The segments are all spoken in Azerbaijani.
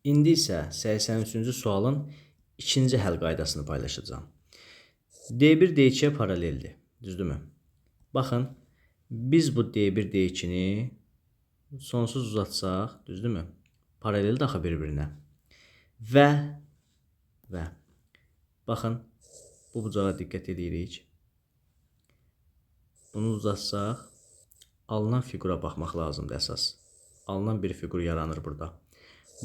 İndi isə 83-cü sualın ikinci həll qaydasını paylaşacağım. D1 D2-yə paraleldir, düzdürmü? Baxın, biz bu D1 D2-ni sonsuz uzatsaq, düzdürmü? Paralel daxı bir-birinə. Və baxın, bu bucağa diqqət edirik. Bunu uzatsaq, alınan fiqura baxmaq lazımdır əsas. Alınan bir fiqur yaranır burada.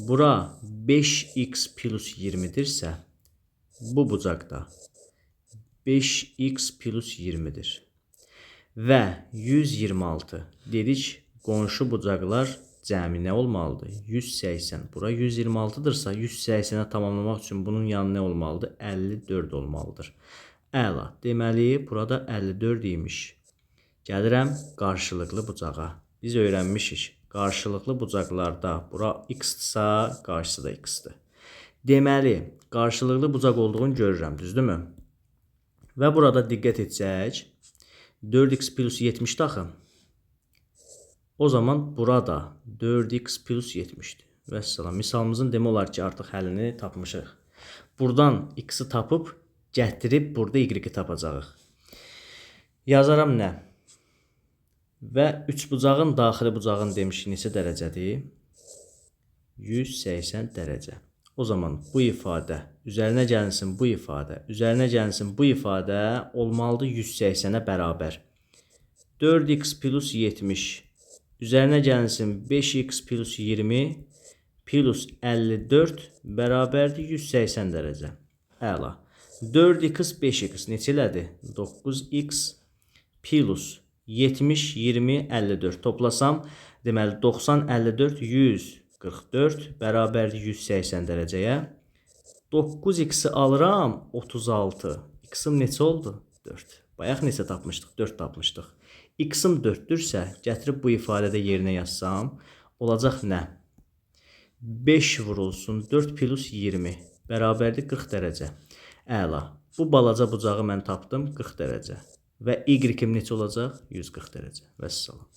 Bura 5x plus 20-dirsə, bu bucaqda 5x plus 20-dir. Və 126 dedik, qonşu bucaqlar cəmi nə olmalıdır? 180. Bura 126-dırsa, 180-ə tamamlamaq üçün bunun yanı nə olmalıdır? 54 olmalıdır. Əla. Deməli, burada 54 imiş. Gəlirəm qarşılıqlı bucağa. Biz öyrənmişik. Qarşılıqlı bucaqlarda bura x-dırsa, qarşısı da x-dir. Deməli, qarşılıqlı bucaq olduğunu görürəm, düzdürmü? Və burada diqqət etsək, 4x plus 70 daxı. O zaman burada 4x plus 70'dir. Vəssalam. Misalımızın demək olar ki, artıq həllini tapmışıq. Buradan x-i tapıb, gətirib burada y-i tapacağıq. Yazaram nə? Və üçbucağın daxili bucağın demişik neçə dərəcədir? 180 dərəcə. O zaman bu ifadə, üzərinə gəlinsin bu ifadə, üzərinə gəlinsin bu ifadə olmalıdır 180-ə bərabər. 4x plus 70, üzərinə gəlinsin 5x plus 20 plus 54 bərabərdir 180 dərəcə. Əla. 4x 5x neçə elədir? 9x plus 70, 20, 54 toplasam, deməli 90, 54, 144 bərabərdir 180 dərəcəyə. 9x-i alıram 36. X-im neçə oldu? 4. Bayaq neçə tapmışdıq? 4 tapmışdıq. X-im 4-dürsə, gətirib bu ifadədə yerinə yazsam, olacaq nə? 5 vurulsun 4 plus 20 bərabərdir 40 dərəcə. Əla. Bu balaca bucağı mən tapdım 40 dərəcə. Və y-im neçə olacaq? 140 dərəcə. Vəssalam.